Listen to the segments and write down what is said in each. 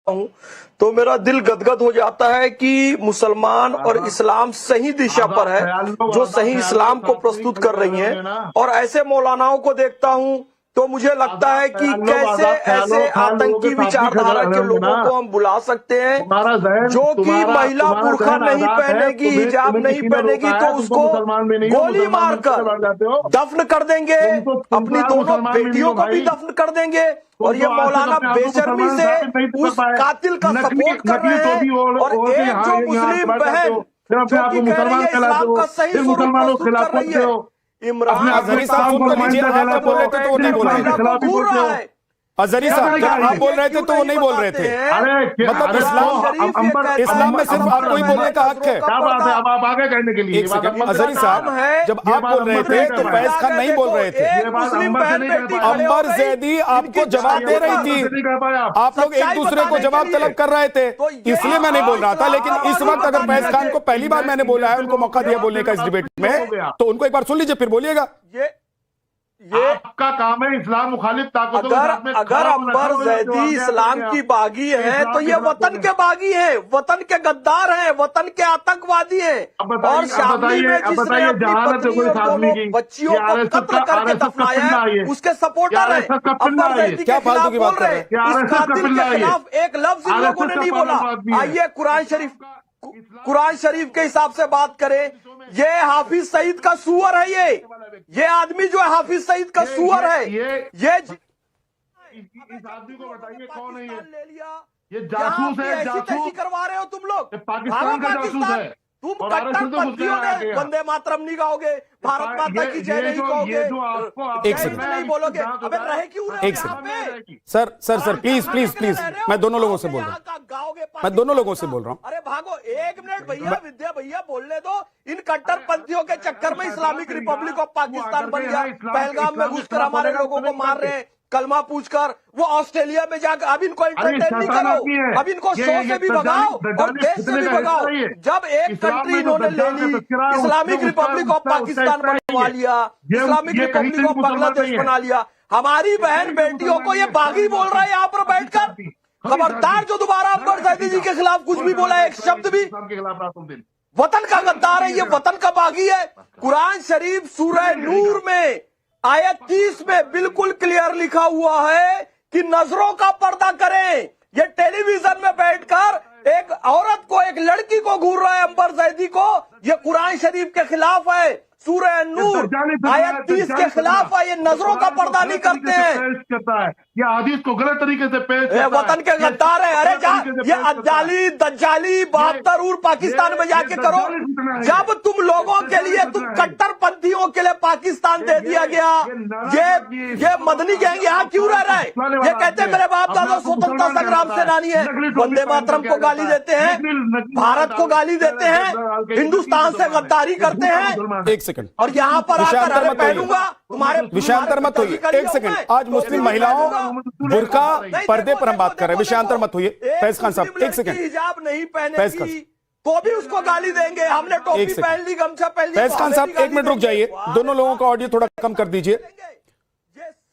हूं तो मेरा दिल गदगद हो जाता है कि मुसलमान और इस्लाम सही दिशा पर है, जो सही इस्लाम को प्रस्तुत कर रही हैं। और ऐसे मौलानाओं को देखता हूं तो मुझे लगता है कि कैसे ऐसे आतंकी विचारधारा के लोगों को हम बुला सकते हैं, जो कि महिला बुर्का नहीं पहनेगी, हिजाब नहीं पहनेगी तो उसको गोली मारकर दफन कर देंगे, अपनी दोनों बेटियों को भी दफन कर देंगे। और ये मौलाना बेशर्मी से उस कातिल का सपोर्ट कर रहे हैं। और एक जो मुस्लिम बहन जो कि कह रही है इस्लाम का सही स्वरूप प्रस्तुत कर रही है, इमरान अजहरी साहब सुन तो लीजिए, आप बोल रहे थे तो वो नहीं बोल रहे थे। अजहरी साहब जब आप बोल रहे थे तो वो नहीं बोल रहे थे। मतलब इस्लाम में सिर्फ आपको ही बोलने का हक है। क्या बात है, अब आप आगे कहने के लिए अजहरी साहब जब आप बोल रहे थे तो फैज खान नहीं बोल रहे थे। अंबर जैदी आपको जवाब दे रही थी, आप लोग एक दूसरे को जवाब तलब कर रहे थे, इसलिए मैं नहीं बोल रहा था। लेकिन इस वक्त अगर फैज खान को पहली बार मैंने बोला है, उनको मौका दिया बोलने का इस डिबेट में, तो उनको एक बार सुन लीजिए फिर बोलिएगा। ये आपका काम है इस्लाम मुखालिफ ताकतों अगर अंबर जैदी इस्लाम की बागी है तो ये वतन के बागी हैं, वतन के गद्दार हैं, वतन के आतंकवादी हैं। और शामली में जिसने अपनी पत्नी और दोनों बच्चियों को कत्ल करके दफनाया है, उसके सपोर्टर हैं। अंबर जैदी के खिलाफ बोल रहे हैं, इस कातिल के खिलाफ एक लफ्ज इन लोगों ने नहीं बोला। आइए कुरान शरीफ के हिसाब से बात करें। ये हाफिज सईद का सुअर है, ये आदमी जो है हाफिज सईद का सुअर है। ये इस आदमी को बताइए कौन है ले लिया, ये जासूस है, जासूस करवा रहे हो तुम लोग। पाकिस्तान का जासूस है। तुम कट्टरपंथियों ने वंदे मातरम नहीं गाओगे, भारत माता की जय नहीं कहोगे, एक सेकंड नहीं बोलोगे। अबे रहे क्यों रहे एक सेकंड सर प्लीज मैं दोनों लोगों से बोल रहा हूँ, मैं दोनों लोगों से बोल रहा हूँ। अरे भागो, एक मिनट भैया, विद्या भैया बोलने दो। इन कट्टरपंथियों के चक्कर में इस्लामिक रिपब्लिक ऑफ पाकिस्तान बन गया। पहलगाम में घुसकर हमारे लोगों को मार रहे हैं, कलमा पूछकर। वो ऑस्ट्रेलिया में जाकर अब इनको एंटरटेन नहीं करो, अब इनको शो से भी भगाओ और देश से भी भगाओ। जब एक कंट्री इन्होंने ले ली, इस्लामिक रिपब्लिक ऑफ पाकिस्तान बनवा लिया, इस्लामिक रिपब्लिक ऑफ बांग्लादेश बना लिया, हमारी बहन बेटियों को ये बागी बोल रहा है यहाँ पर बैठकर। खबरदार जो दोबारा अंबर जैदी जी के खिलाफ कुछ भी बोला, एक शब्द भी, वतन का गद्दार है ये, वतन का बागी है। कुरान शरीफ सूरह नूर में आयत 30 में बिल्कुल क्लियर लिखा हुआ है कि नजरों का पर्दा करें। ये टेलीविजन में बैठकर एक औरत को, एक लड़की को घूर रहा है अंबर जैदी को, ये कुरान शरीफ के खिलाफ है। सूरह नूर आयत 30 के खिलाफ है। ये नजरों का पर्दा नहीं करते हैं, ये हदीस को गलत तरीके से पेश करता है। वतन के गद्दार है। अरे ये अज्जाली दज्जाली 72 उर पाकिस्तान में जाके करो। जब तुम लोगों के लिए, तुम कट्टरपंथियों के लिए पाकिस्तान दे दिया गया, ये मदनी गैंग यहाँ क्यों रह रहा है? ये कहते हैं मेरे बाप दादा स्वतंत्रता संग्राम सेनानी है, वंदे मातरम को गाली देते हैं, भारत को गाली देते हैं, हिंदुस्तान से गद्दारी करते हैं। एक सेकंड, और यहाँ पर आकर पहनूंगा तुम्हारे, विषयांतर मत होइए। एक सेकंड, आज मुस्लिम महिलाओं बुर्का पर्दे पर हम बात कर रहे हैं, विषयांतर मत होइए। फैज खान साहब एक सेकंड, हिजाब नहीं पहनेगी तो भी उसको गाली देंगे। हमने टोपी पहन ली, गमछा पहन ली। फैज खान साहब एक मिनट रुक जाइए, दोनों लोगों का ऑडियो थोड़ा कम कर दीजिए।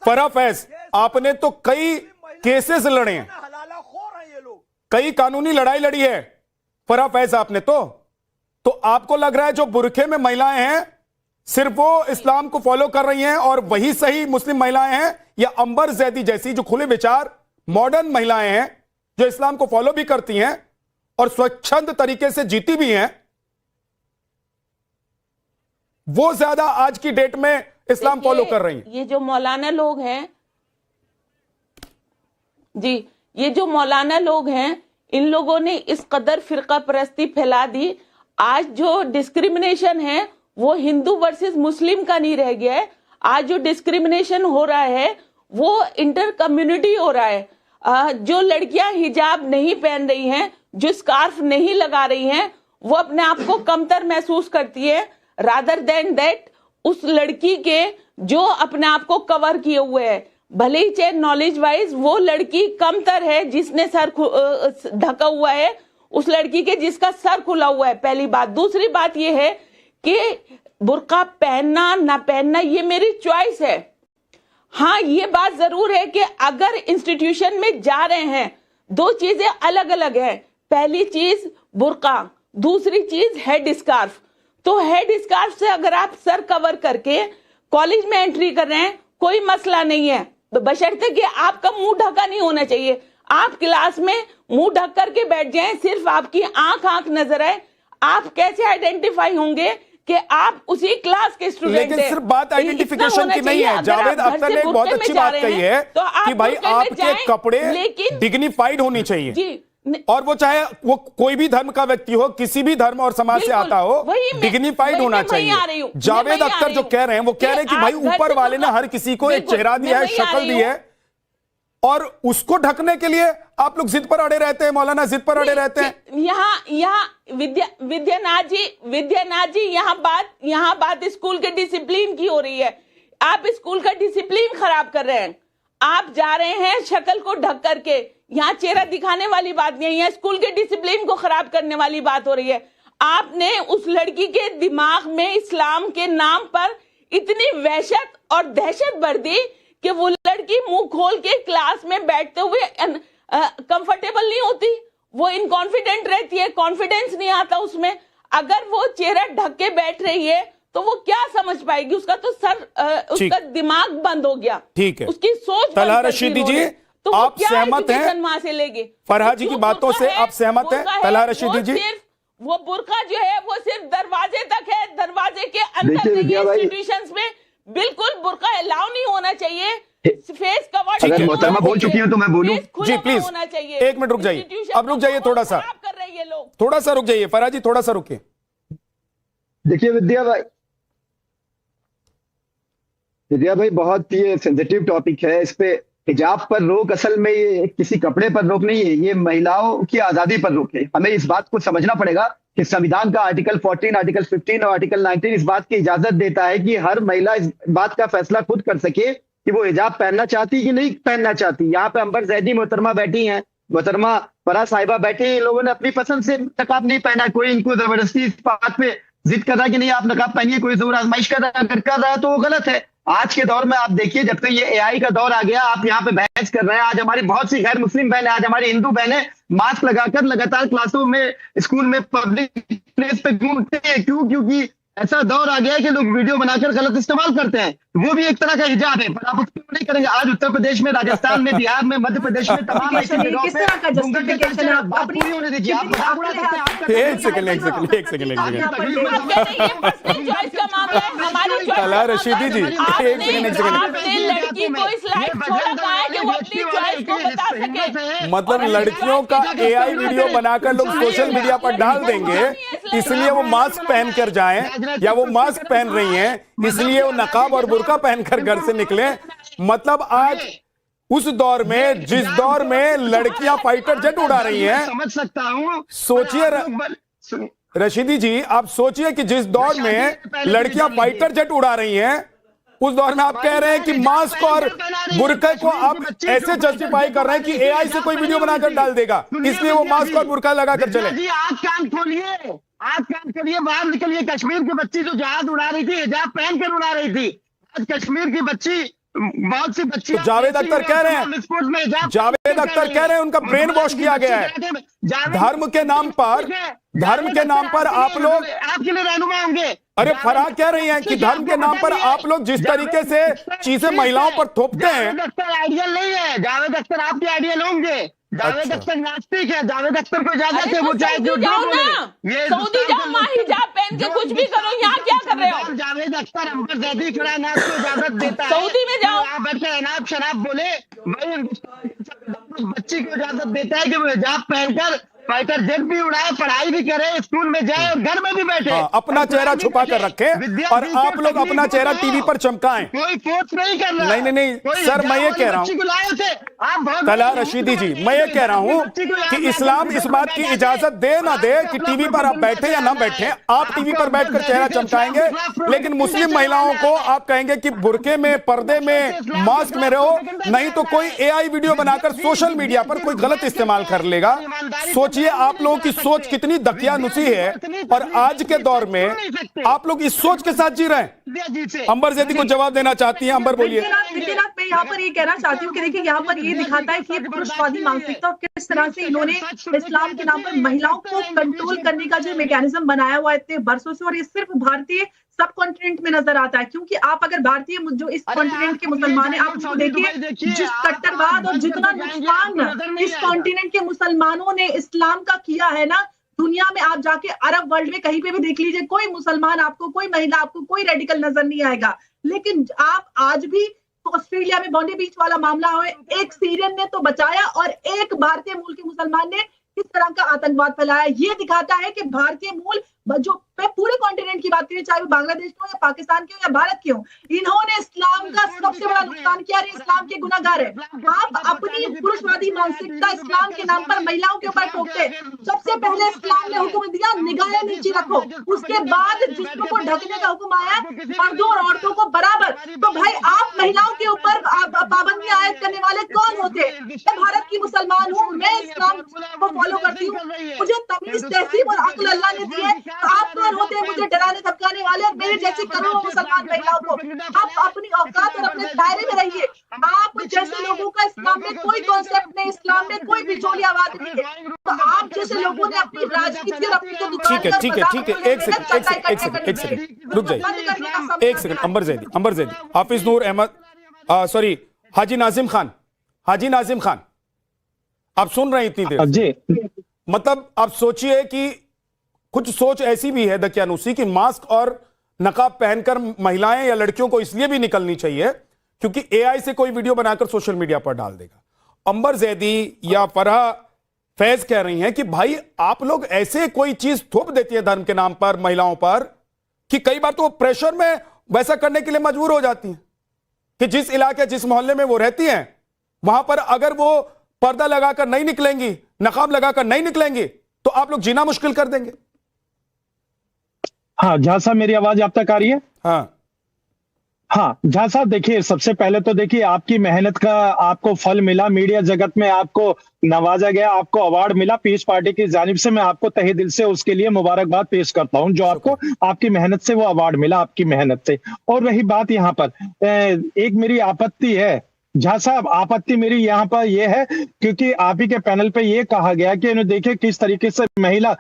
फराह फैज, आपने तो कई केसेस लड़े हैं, कई कानूनी लड़ाई लड़ी है फराह फैज आपने तो आपको लग रहा है जो बुरखे में महिलाएं हैं सिर्फ वो इस्लाम को फॉलो कर रही हैं और वही सही मुस्लिम महिलाएं हैं, या अंबर जैदी जैसी जो खुले विचार मॉडर्न महिलाएं हैं जो इस्लाम को फॉलो भी करती हैं और स्वच्छंद तरीके से जीती भी हैं, वो ज्यादा आज की डेट में इस्लाम फॉलो कर रही हैं? ये जो मौलाना लोग हैं जी, ये जो मौलाना लोग हैं, इन लोगों ने इस कदर फिरका परस्ती फैला दी। आज जो डिस्क्रिमिनेशन है वो हिंदू वर्सेस मुस्लिम का नहीं रह गया है। आज जो डिस्क्रिमिनेशन हो रहा है वो इंटर कम्युनिटी हो रहा है। जो लड़कियां हिजाब नहीं पहन रही हैं, जो स्कार्फ नहीं लगा रही हैं, वो अपने आप को कमतर महसूस करती है, रादर देन दैट उस लड़की के जो अपने आप को कवर किए हुए है। भले ही चाहे नॉलेज वाइज वो लड़की कमतर है जिसने सर ढका हुआ है, उस लड़की के जिसका सर खुला हुआ है, पहली बात। दूसरी बात ये है कि बुर्का पहनना ना पहनना ये मेरी चॉइस है। हाँ, ये बात जरूर है कि अगर इंस्टीट्यूशन में जा रहे हैं दो चीजें अलग अलग है। पहली चीज बुर्का, दूसरी चीज हेड स्कार्फ। तो हेड स्कार्फ से अगर आप सर कवर करके कॉलेज में एंट्री कर रहे हैं कोई मसला नहीं है, बशर्ते कि आपका मुंह ढका नहीं होना चाहिए। आप क्लास में मुंह ढक करके बैठ जाएं, सिर्फ आपकी आंख नजर आए, आप कैसे आइडेंटिफाई होंगे कि आप उसी क्लास के स्टूडेंट हैं? लेकिन सिर्फ बात आइडेंटिफिकेशन की नहीं है। जावेद अख्तर ने एक बहुत अच्छी बात कही है कि भाई आपके कपड़े डिग्निफाइड होनी चाहिए जी, और वो चाहे वो कोई भी धर्म का व्यक्ति हो, किसी भी धर्म और समाज से आता हो, डिग्निफाइड होना चाहिए। जावेद अख्तर जो कह रहे हैं वो कह रहे हैं कि भाई ऊपर वाले ने हर किसी को एक चेहरा दिया है, शक्ल दी है, और उसको ढकने के लिए आप लोग जिद पर अड़े रहते हैं। मौलाना जिद पर अड़े रहते हैं। यहाँ विद्यानाथ जी यहाँ बात स्कूल के डिसिप्लिन की हो रही है। आप स्कूल का डिसिप्लिन खराब कर रहे हैं। आप जा रहे हैं शक्ल को ढक करके, यहाँ चेहरा दिखाने वाली बात नहीं है, यहाँ स्कूल के डिसिप्लिन को खराब करने वाली बात हो रही है। आपने उस लड़की के दिमाग में इस्लाम के नाम पर इतनी वहशत और दहशत भर दी कि वो लड़की मुंह खोल के क्लास में बैठते हुए कंफर्टेबल नहीं होती, वो इनकॉन्फिडेंट रहती है, कॉन्फिडेंस नहीं आता उसमें। अगर वो चेहरा ढक के बैठ रही है तो वो क्या समझ पाएगी? उसका तो उसका दिमाग बंद हो गया, ठीक है, उसकी सोच। तलहा रशीदी जी, तो आप सहमत हैं वहां से लेंगे फरहा जी की बातों से? आप सहमत हैं तलहा रशीदी जी? वो बुर्का जो है वो सिर्फ दरवाजे तक है, दरवाजे के अंदर नहीं है। इंस्टीट्यूशंस में बिल्कुल बुर्का अलाउ नहीं होना चाहिए, फेस कवर। अगर मोहतरमा बोल चुकी हो तो मैं बोलूं? जी प्लीज, होना चाहिए। एक मिनट रुक जाइए, अब रुक जाइए थोड़ा सा, कर रहे हैं लोग, थोड़ा सा रुक जाइए फरहा जी, थोड़ा सा रुकिए। देखिए विद्या भाई बहुत ये सेंसिटिव टॉपिक है। इस पे हिजाब पर रोक असल में ये किसी कपड़े पर रोक नहीं है, ये महिलाओं की आजादी पर रोक है। हमें इस बात को समझना पड़ेगा कि संविधान का आर्टिकल 14, आर्टिकल 15 और आर्टिकल 19 इस बात की इजाजत देता है कि हर महिला इस बात का फैसला खुद कर सके कि वो हिजाब पहनना चाहती कि नहीं पहनना चाहती। यहाँ पे अंबर जैदी मोहतरमा बैठी हैं, मोहतरमा फरहा साहिबा बैठी हैं, इन लोगों ने अपनी पसंद से नकाब नहीं पहना, कोई इनको जबरदस्ती इस बात पे जिद कर रहा है कि नहीं आप नकाब पहनिए, कोई जोर आजमाइश कर रहा है तो वो गलत है। आज के दौर में आप देखिए, जब से ये एआई का दौर आ गया, आप यहाँ पे बहस कर रहे हैं। आज हमारी बहुत सी गैर मुस्लिम बहनें, आज हमारी हिंदू बहनें मास्क लगाकर लगातार क्लासों में, स्कूल में, पब्लिक प्लेस पे घूमते हैं। क्यों? क्योंकि ऐसा दौर आ गया है कि लोग वीडियो बनाकर गलत इस्तेमाल करते हैं। वो भी एक तरह का हिजाब है, पर आप उसको नहीं करेंगे। आज उत्तर प्रदेश में, राजस्थान में, बिहार में, मध्य प्रदेश में तमाम ऐसे जगहों पे बात पूरी होने दीजिए। आप मजाक उड़ा सकते हैं। एक सेकंड तलहा रशीदी जी, एक सेकंड। लड़की को इस लाइफ छोड़ा कहा है कि वो अपनी चॉइस को बता सके। मतलब लड़कियों का एआई वीडियो बनाकर लोग सोशल मीडिया पर डाल देंगे, इसलिए वो मास्क पहन कर जाएं, या वो मास्क पहन रही हैं इसलिए वो नकाब और बुर्का पहनकर घर से निकले। मतलब आज उस दौर में, जिस दौर में लड़कियां फाइटर जेट उड़ा रही हैं, समझ सकता हूँ। सोचिए रशीदी जी, आप सोचिए कि जिस दौर में लड़कियां फाइटर जेट उड़ा रही हैं, उस दौर में आप कह रहे हैं कि मास्क और बुर्का को आप ऐसे जस्टिफाई कर रहे हैं कि एआई से कोई वीडियो बनाकर डाल देगा, इसलिए वो मास्क और बुर्का लगाकर चले। जी आप कान खोलिए, आप कान खोलिए, बाहर निकलिए। कश्मीर की बच्ची जो जहाज उड़ा रही थी, हिजाब पहनकर उड़ा रही थी। आज कश्मीर की बच्ची, बहुत सी बच्ची, तो जावेद अख्तर कह रहे हैं, जावेद अख्तर कह रहे हैं उनका ब्रेन वॉश किया गया है। धर्म के नाम पर आप लोग आपके लिए रहनुमा होंगे। अरे फरहा कह रही हैं कि धर्म के नाम पर आप लोग जिस तरीके से चीजें महिलाओं पर थोपते हैं। जावेद अख्तर आइडियल नहीं है, जावेद अख्तर आपके आइडियल होंगे। जावेद अख्तर नास्तिक है, जावेद अख्तर को इजाजत है, वो चाहे जो ये सऊदी जाओ, माँ हिजाब पहन के कुछ भी करो, यहाँ क्या कर रहे हो? जावेद अख्तर अंबर जैदी खड़ा नाम को इजाजत देता है। सऊदी में जाओ, आप बैठकर अनाप शराब बोले, वही बच्ची को इजाजत देता है कि वो हिजाब पहनकर फाइटर जेट भी उड़ाए, पढ़ाई भी करे, स्कूल में जाए और घर में भी बैठे। अपना चेहरा छुपा कर रखे और आप लोग अपना चेहरा टीवी पर चमकाएं। कोई फोर्स नहीं कर रहा। नहीं सर, मैं ये कह रहा हूं तलहा रशीदी जी, मैं ये कह रहा हूं कि इस्लाम इस बात की इजाजत दे ना दे कि टीवी पर आप बैठे या ना बैठे, आप टीवी पर बैठकर चेहरा चमकाएंगे, लेकिन मुस्लिम महिलाओं को आप कहेंगे कि बुर्के में, पर्दे में, मास्क में रहो, नहीं तो कोई एआई वीडियो बनाकर सोशल मीडिया पर कोई गलत इस्तेमाल कर लेगा। सोचिए आप लोगों की सोच कितनी दकियानुसी है, और आज के दौर में आप लोग इस सोच के साथ जी रहे हैं। अंबर जैदी को जवाब देना चाहती हैं। अंबर बोलिए। यहाँ पर ये कहना चाहती हूँ कि देखिए यहाँ पर ये दिखाता है कि ये पुरुषवादी मानसिकता और किस तरह से इन्होंने इस्लाम के नाम पर महिलाओं को कंट्रोल करने का जो मैकेनिज्म बनाया हुआ है इतने बरसों से, और ये सिर्फ भारतीय सब कॉन्टिनेंट में नजर आता है। क्योंकि आप अगर भारतीय जो इस कॉन्टिनेंट के मुसलमान हैं, आप उसको देखिए, जिस कट्टरवाद और जितना नुकसान इस कॉन्टिनेंट के मुसलमानों ने इस्लाम का किया है ना, दुनिया में आप जाके अरब वर्ल्ड में कहीं पे भी देख लीजिए, कोई मुसलमान आपको, कोई महिला आपको, कोई रेडिकल नजर नहीं आएगा। लेकिन आप आज भी ऑस्ट्रेलिया में बॉन्डी बीच वाला मामला है, एक सीरियन ने तो बचाया और एक भारतीय मूल के मुसलमान ने किस तरह का आतंकवाद फैलाया। ये दिखाता है कि भारतीय मूल, जो मैं पूरे कॉन्टिनेंट की बात करें, चाहे वो बांग्लादेश के हो या पाकिस्तान के हो या भारत के हो, इन्होंने इस्लाम का सबसे बड़ा नुकसान किया है। इस्लाम के गुनाहगार है। आप अपनी पुरुषवादी मानसिकता इस्लाम के नाम पर महिलाओं के ऊपर ठोकते। सबसे पहले इस्लाम ने हुक्म दिया निगाहें नीचे रखो, उसके बाद जिस्मों को ढकने का हुक्म आया मर्दों और औरतों को बराबर। तो भाई आप महिलाओं के ऊपर पाबंदी आयद करने वाले कौन होते? मैं भारत की मुसलमान हूँ, मैं इस्लाम को फॉलो करती हूँ, मुझे तमीज, तहजीब और अक्ल अल्लाह ने दी है। आप कौन होते हैं मुझे डराने धमकाने वाले? और मेरे जैसे करोड़ों मुसलमान महिलाओं को, आप अपनी औकात और अपने दायरे में रहिए। आप जैसे लोगों का इस्लाम में कोई कॉन्सेप्ट नहीं, इस्लाम में कोई बिचौलियावाद नहीं है। तो आप जैसे लोगों ने अपनी राजनीति और अपनी जो दुकान, ठीक है, एक सेकंड रुक जाइए, एक सेकंड। अंबर जैदी, हाफिज नूर अहमद, सॉरी, हाजी नाजिम खान, आप सुन रहे हैं इतनी देर जी? मतलब आप सोचिए कि कुछ सोच ऐसी भी है दकियानूसी की मास्क और नकाब पहनकर महिलाएं या लड़कियों को इसलिए भी निकलनी चाहिए क्योंकि एआई से कोई वीडियो बनाकर सोशल मीडिया पर डाल देगा। अंबर जैदी या फरहा फैज कह रही हैं कि भाई आप लोग ऐसे कोई चीज थोप देती है धर्म के नाम पर महिलाओं पर कि कई बार तो वो प्रेशर में वैसा करने के लिए मजबूर हो जाती हैं कि जिस इलाके, जिस मोहल्ले में वो रहती हैं, वहां पर अगर वो पर्दा लगाकर नहीं निकलेंगी, नकाब लगाकर नहीं निकलेंगी, तो आप लोग जीना मुश्किल कर देंगे। हाँ जहां साहब, मेरी आवाज आप तक आ रही है? हाँ जहां साहब, देखिए सबसे पहले तो देखिए आपकी मेहनत का आपको फल मिला, मीडिया जगत में आपको नवाजा गया, आपको अवार्ड मिला पीस पार्टी की जानिब से। मैं आपको तहे दिल से उसके लिए मुबारकबाद पेश करता हूं, जो आपको आपकी मेहनत से वो अवार्ड मिला, आपकी मेहनत से। और रही बात यहाँ पर, एक मेरी आपत्ति है झा साहब, आपत्ति मेरी यहाँ पर यह है क्योंकि आप ही के पैनल पे ये कहा गया कि इन्हें देखिए किस तरीके से महिला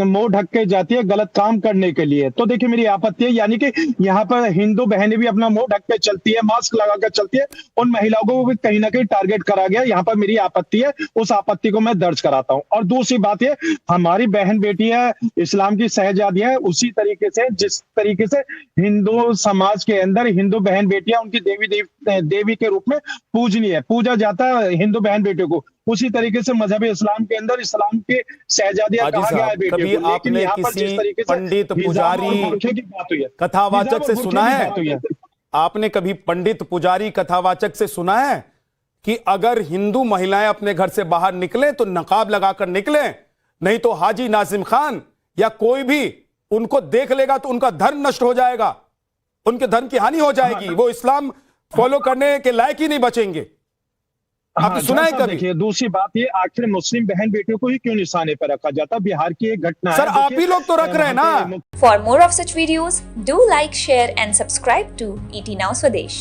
मुंह ढक के जाती है गलत काम करने के लिए। तो देखिए मेरी आपत्ति है, यानी कि यहाँ पर हिंदू बहनें भी अपना मुंह ढक के चलती है, मास्क लगा कर चलती है, उन महिलाओं को भी कहीं ना कहीं टारगेट करा गया। यहाँ पर मेरी आपत्ति है, उस आपत्ति को मैं दर्ज कराता हूँ। और दूसरी बात ये, हमारी बहन बेटियां इस्लाम की शहजादियां है, उसी तरीके से जिस तरीके से हिंदू समाज के अंदर हिंदू बहन बेटियां उनकी देवी के रूप में पूजनीय है, पूजा जाता है हिंदू बहन बेटियों को, उसी तरीके से मजहब इस्लाम के अंदर इस्लाम के शहजादियां कहा गया है बेटियों को। लेकिन यहाँ पर जिस तरीके से पंडित पुजारी कथावाचक से सुना है, आपने कभी पंडित पुजारी कथावाचक से सुना है कि अगर हिंदू महिलाएं अपने घर से बाहर निकले तो नकाब लगाकर निकले, नहीं तो हाजी नाजिम खान या कोई भी उनको देख लेगा तो उनका धर्म नष्ट हो जाएगा, उनके धर्म की हानि हो जाएगी, वो इस्लाम फॉलो करने के लायक ही नहीं बचेंगे। आपने सुना है कभी? देखिए दूसरी बात ये, आखिर मुस्लिम बहन बेटियों को ही क्यों निशाने पर रखा जाता? बिहार की एक घटना सर, आप ही लोग तो रख रहे हैं ना। For more of such videos, do like, share and subscribe to ET Now Swadesh.